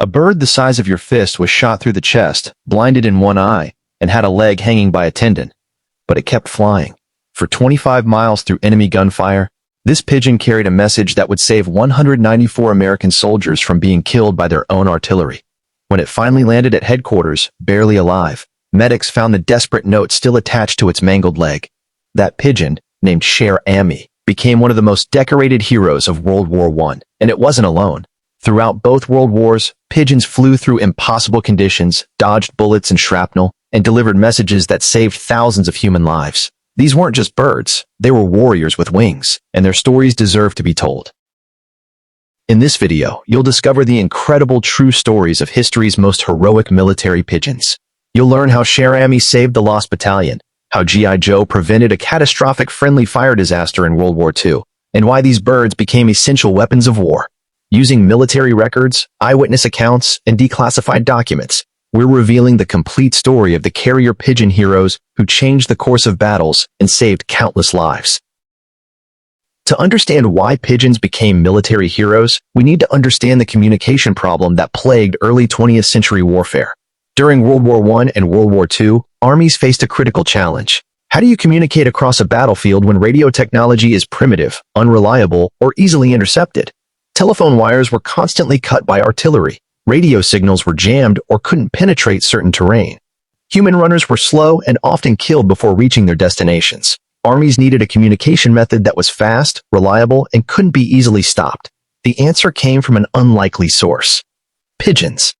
A bird the size of your fist was shot through the chest, blinded in one eye, and had a leg hanging by a tendon. But it kept flying. For 25 miles through enemy gunfire, this pigeon carried a message that would save 194 American soldiers from being killed by their own artillery. When it finally landed at headquarters, barely alive, medics found the desperate note still attached to its mangled leg. That pigeon, named Cher Ami, became one of the most decorated heroes of World War I, and it wasn't alone. Throughout both World Wars, pigeons flew through impossible conditions, dodged bullets and shrapnel, and delivered messages that saved thousands of human lives. These weren't just birds, they were warriors with wings, and their stories deserve to be told. In this video, you'll discover the incredible true stories of history's most heroic military pigeons. You'll learn how Cher Ami saved the Lost Battalion, how G.I. Joe prevented a catastrophic friendly fire disaster in World War II, and why these birds became essential weapons of war. Using military records, eyewitness accounts, and declassified documents, we're revealing the complete story of the carrier pigeon heroes who changed the course of battles and saved countless lives. To understand why pigeons became military heroes, we need to understand the communication problem that plagued early 20th century warfare. During World War I and World War II, armies faced a critical challenge. How do you communicate across a battlefield when radio technology is primitive, unreliable, or easily intercepted? Telephone wires were constantly cut by artillery. Radio signals were jammed or couldn't penetrate certain terrain. Human runners were slow and often killed before reaching their destinations. Armies needed a communication method that was fast, reliable, and couldn't be easily stopped. The answer came from an unlikely source: pigeons.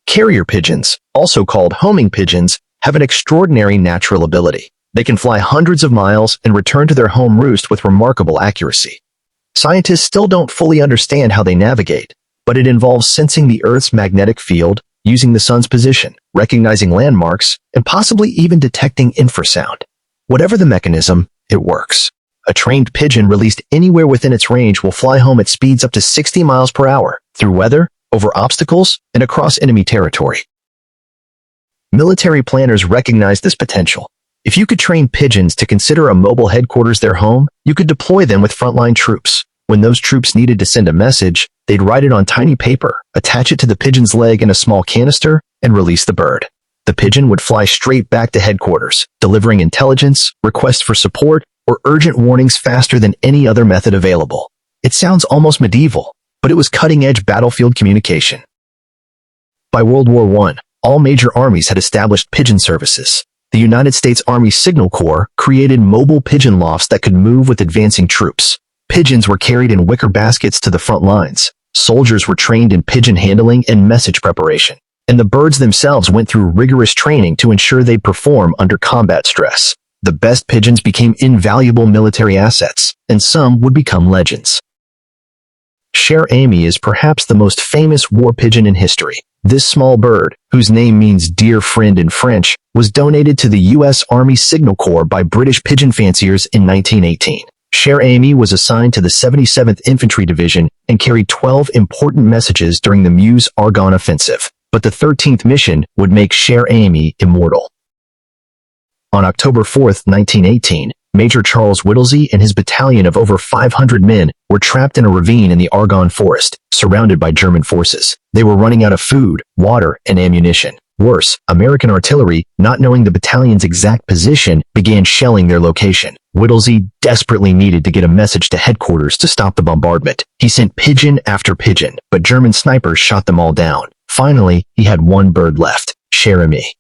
Carrier pigeons, also called homing pigeons, have an extraordinary natural ability. They can fly hundreds of miles and return to their home roost with remarkable accuracy. Scientists still don't fully understand how they navigate, but it involves sensing the Earth's magnetic field, using the sun's position, recognizing landmarks, and possibly even detecting infrasound. Whatever the mechanism, it works. A trained pigeon released anywhere within its range will fly home at speeds up to 60 miles per hour, through weather, over obstacles, and across enemy territory. Military planners recognize this potential. If you could train pigeons to consider a mobile headquarters their home, you could deploy them with frontline troops. When those troops needed to send a message, they'd write it on tiny paper, attach it to the pigeon's leg in a small canister, and release the bird. The pigeon would fly straight back to headquarters, delivering intelligence, requests for support, or urgent warnings faster than any other method available. It sounds almost medieval, but it was cutting-edge battlefield communication. By World War I, all major armies had established pigeon services. The United States Army Signal Corps created mobile pigeon lofts that could move with advancing troops. Pigeons were carried in wicker baskets to the front lines. Soldiers were trained in pigeon handling and message preparation. And the birds themselves went through rigorous training to ensure they'd perform under combat stress. The best pigeons became invaluable military assets, and some would become legends. Cher Ami is perhaps the most famous war pigeon in history. This small bird, whose name means dear friend in French, was donated to the U.S. Army Signal Corps by British pigeon fanciers in 1918. Cher Ami was assigned to the 77th Infantry Division and carried 12 important messages during the Meuse-Argonne offensive. But the 13th mission would make Cher Ami immortal. On October 4, 1918, Major Charles Whittlesey and his battalion of over 500 men were trapped in a ravine in the Argonne forest, surrounded by German forces. They were running out of food, water, and ammunition. Worse, American artillery, not knowing the battalion's exact position, began shelling their location. Whittlesey desperately needed to get a message to headquarters to stop the bombardment. He sent pigeon after pigeon, but German snipers shot them all down. Finally, he had one bird left: Cher Ami.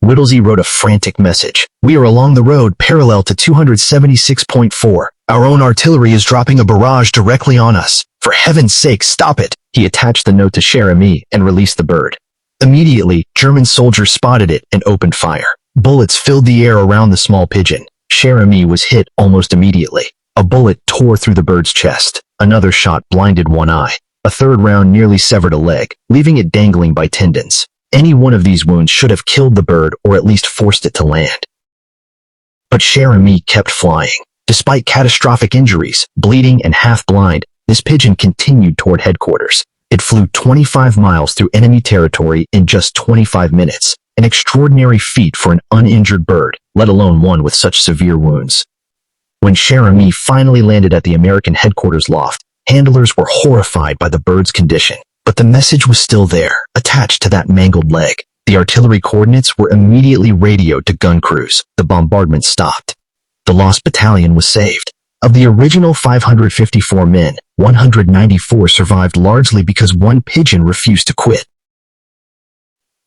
Whittlesey wrote a frantic message. "We are along the road parallel to 276.4. Our own artillery is dropping a barrage directly on us. For heaven's sake, stop it!" He attached the note to Cher Ami and released the bird. Immediately, German soldiers spotted it and opened fire. Bullets filled the air around the small pigeon. Cher Ami was hit almost immediately. A bullet tore through the bird's chest. Another shot blinded one eye. A third round nearly severed a leg, leaving it dangling by tendons. Any one of these wounds should have killed the bird or at least forced it to land. But Cher Ami kept flying. Despite catastrophic injuries, bleeding, and half-blind, this pigeon continued toward headquarters. It flew 25 miles through enemy territory in just 25 minutes, an extraordinary feat for an uninjured bird, let alone one with such severe wounds. When Cher Ami finally landed at the American headquarters loft, handlers were horrified by the bird's condition. But the message was still there, attached to that mangled leg. The artillery coordinates were immediately radioed to gun crews. The bombardment stopped. The Lost Battalion was saved. Of the original 554 men, 194 survived largely because one pigeon refused to quit.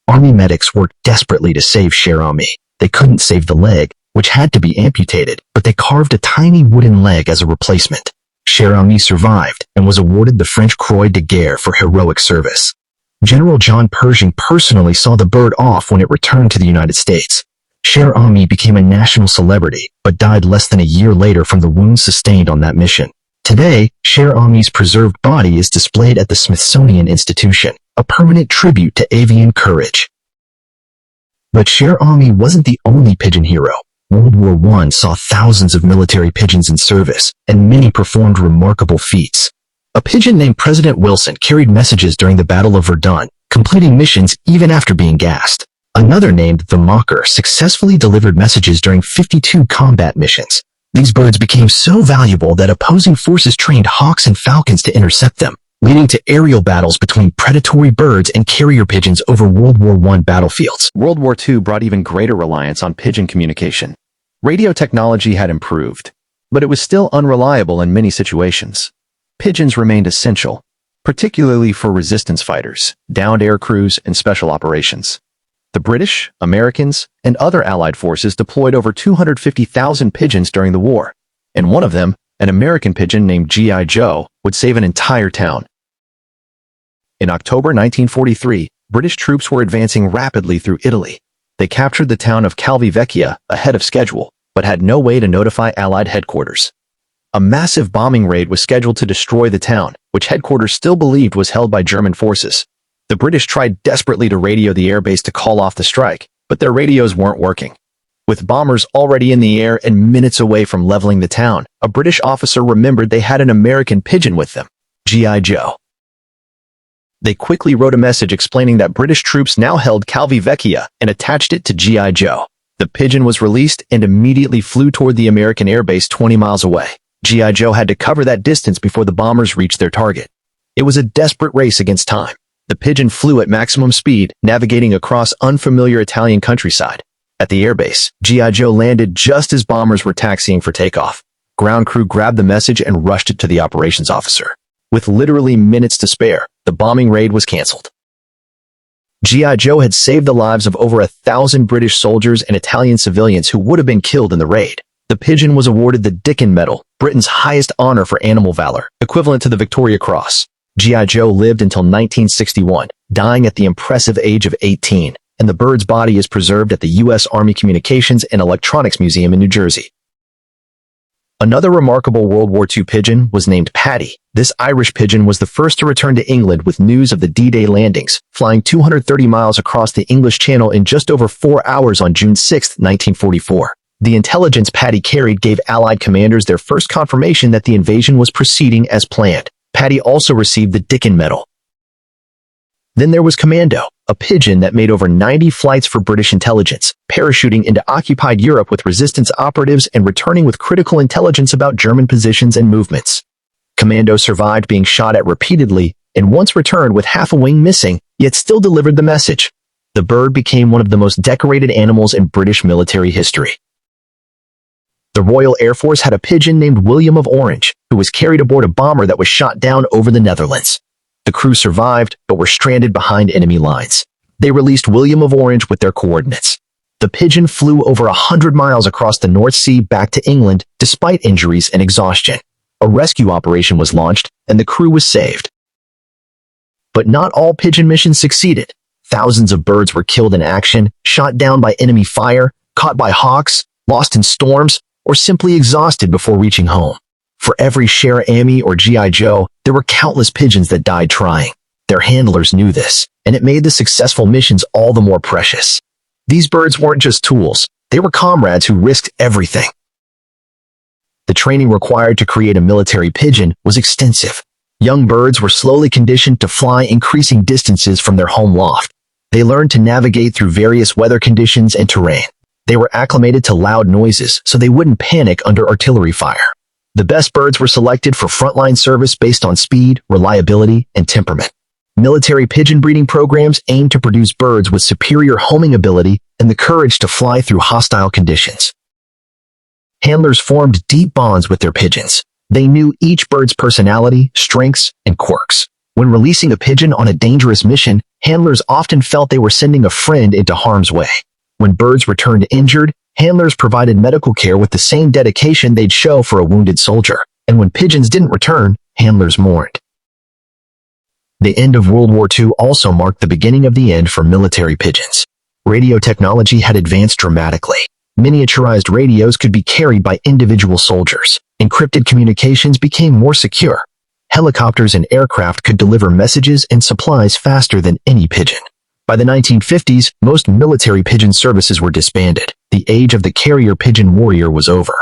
Army medics worked desperately to save Cher Ami. They couldn't save the leg, which had to be amputated, but they carved a tiny wooden leg as a replacement. Cher Ami survived and was awarded the French Croix de Guerre for heroic service. General John Pershing personally saw the bird off when it returned to the United States. Cher Ami became a national celebrity, but died less than a year later from the wounds sustained on that mission. Today, Cher Ami's preserved body is displayed at the Smithsonian Institution, a permanent tribute to avian courage. But Cher Ami wasn't the only pigeon hero. World War I saw thousands of military pigeons in service, and many performed remarkable feats. A pigeon named President Wilson carried messages during the Battle of Verdun, completing missions even after being gassed. Another named the Mocker successfully delivered messages during 52 combat missions. These birds became so valuable that opposing forces trained hawks and falcons to intercept them, leading to aerial battles between predatory birds and carrier pigeons over World War I battlefields. World War II brought even greater reliance on pigeon communication. Radio technology had improved, but it was still unreliable in many situations. Pigeons remained essential, particularly for resistance fighters, downed air crews, and special operations. The British, Americans, and other Allied forces deployed over 250,000 pigeons during the war, and one of them, an American pigeon named G.I. Joe, would save an entire town. In October 1943, British troops were advancing rapidly through Italy. They captured the town of Calvi ahead of schedule, but had no way to notify Allied headquarters. A massive bombing raid was scheduled to destroy the town, which headquarters still believed was held by German forces. The British tried desperately to radio the airbase to call off the strike, but their radios weren't working. With bombers already in the air and minutes away from leveling the town, a British officer remembered they had an American pigeon with them, G.I. Joe. They quickly wrote a message explaining that British troops now held Calvi and attached it to G.I. Joe. The pigeon was released and immediately flew toward the American airbase 20 miles away. G.I. Joe had to cover that distance before the bombers reached their target. It was a desperate race against time. The pigeon flew at maximum speed, navigating across unfamiliar Italian countryside. At the airbase, G.I. Joe landed just as bombers were taxiing for takeoff. Ground crew grabbed the message and rushed it to the operations officer. With literally minutes to spare, the bombing raid was canceled. G.I. Joe had saved the lives of over 1,000 British soldiers and Italian civilians who would have been killed in the raid. The pigeon was awarded the Dickin Medal, Britain's highest honor for animal valor, equivalent to the Victoria Cross. G.I. Joe lived until 1961, dying at the impressive age of 18, and the bird's body is preserved at the U.S. Army Communications and Electronics Museum in New Jersey. Another remarkable World War II pigeon was named Paddy. This Irish pigeon was the first to return to England with news of the D-Day landings, flying 230 miles across the English Channel in just over 4 hours on June 6, 1944. The intelligence Paddy carried gave Allied commanders their first confirmation that the invasion was proceeding as planned. Paddy also received the Dickin Medal. Then there was Commando, a pigeon that made over 90 flights for British intelligence, parachuting into occupied Europe with resistance operatives and returning with critical intelligence about German positions and movements. Commando survived being shot at repeatedly and once returned with half a wing missing, yet still delivered the message. The bird became one of the most decorated animals in British military history. The Royal Air Force had a pigeon named William of Orange, who was carried aboard a bomber that was shot down over the Netherlands. The crew survived, but were stranded behind enemy lines. They released William of Orange with their coordinates. The pigeon flew over 100 miles across the North Sea back to England, despite injuries and exhaustion. A rescue operation was launched, and the crew was saved. But not all pigeon missions succeeded. Thousands of birds were killed in action, shot down by enemy fire, caught by hawks, lost in storms, or simply exhausted before reaching home. For every Cher Ami or G.I. Joe, there were countless pigeons that died trying. Their handlers knew this, and it made the successful missions all the more precious. These birds weren't just tools, they were comrades who risked everything. The training required to create a military pigeon was extensive. Young birds were slowly conditioned to fly increasing distances from their home loft. They learned to navigate through various weather conditions and terrain. They were acclimated to loud noises so they wouldn't panic under artillery fire. The best birds were selected for frontline service based on speed, reliability, and temperament. Military pigeon breeding programs aim to produce birds with superior homing ability and the courage to fly through hostile conditions. Handlers formed deep bonds with their pigeons. They knew each bird's personality, strengths, and quirks. When releasing a pigeon on a dangerous mission, handlers often felt they were sending a friend into harm's way. When birds returned injured, handlers provided medical care with the same dedication they'd show for a wounded soldier. And when pigeons didn't return, handlers mourned. The end of World War II also marked the beginning of the end for military pigeons. Radio technology had advanced dramatically. Miniaturized radios could be carried by individual soldiers. Encrypted communications became more secure. Helicopters and aircraft could deliver messages and supplies faster than any pigeon. By the 1950s, most military pigeon services were disbanded. The age of the carrier pigeon warrior was over.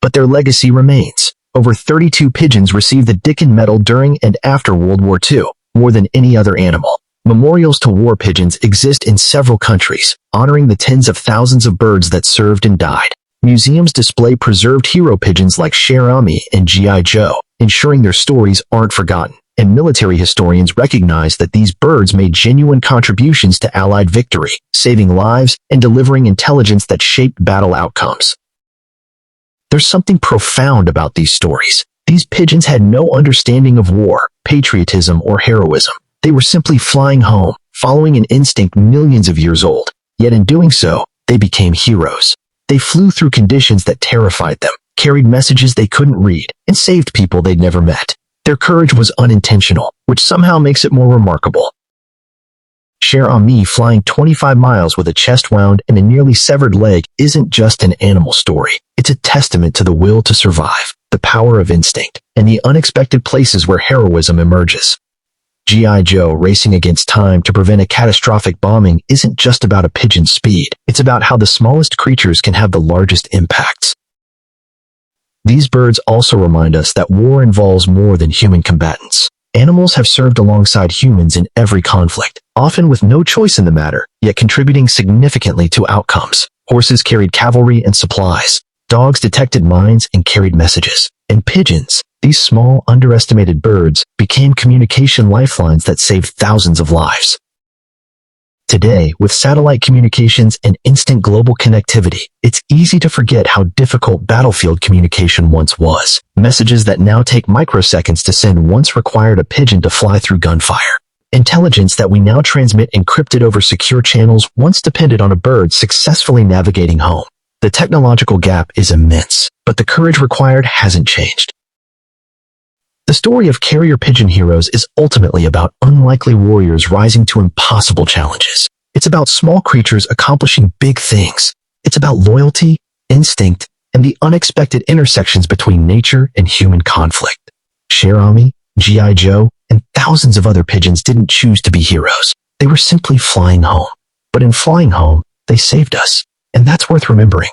But their legacy remains. Over 32 pigeons received the Dickin Medal during and after World War II, more than any other animal. Memorials to war pigeons exist in several countries, honoring the tens of thousands of birds that served and died. Museums display preserved hero pigeons like Cher Ami and G.I. Joe, ensuring their stories aren't forgotten. And military historians recognize that these birds made genuine contributions to Allied victory, saving lives and delivering intelligence that shaped battle outcomes. There's something profound about these stories. These pigeons had no understanding of war, patriotism, or heroism. They were simply flying home, following an instinct millions of years old. Yet in doing so, they became heroes. They flew through conditions that terrified them, carried messages they couldn't read, and saved people they'd never met. Their courage was unintentional, which somehow makes it more remarkable. Cher Ami flying 25 miles with a chest wound and a nearly severed leg isn't just an animal story. It's a testament to the will to survive, the power of instinct, and the unexpected places where heroism emerges. G.I. Joe racing against time to prevent a catastrophic bombing isn't just about a pigeon's speed. It's about how the smallest creatures can have the largest impacts. These birds also remind us that war involves more than human combatants. Animals have served alongside humans in every conflict, often with no choice in the matter, yet contributing significantly to outcomes. Horses carried cavalry and supplies. Dogs detected mines and carried messages. And pigeons, these small, underestimated birds, became communication lifelines that saved thousands of lives. Today, with satellite communications and instant global connectivity, it's easy to forget how difficult battlefield communication once was. Messages that now take microseconds to send once required a pigeon to fly through gunfire. Intelligence that we now transmit encrypted over secure channels once depended on a bird successfully navigating home. The technological gap is immense, but the courage required hasn't changed. The story of carrier pigeon heroes is ultimately about unlikely warriors rising to impossible challenges. It's about small creatures accomplishing big things. It's about loyalty, instinct, and the unexpected intersections between nature and human conflict. Cher Ami, G.I. Joe, and thousands of other pigeons didn't choose to be heroes. They were simply flying home. But in flying home, they saved us. And that's worth remembering.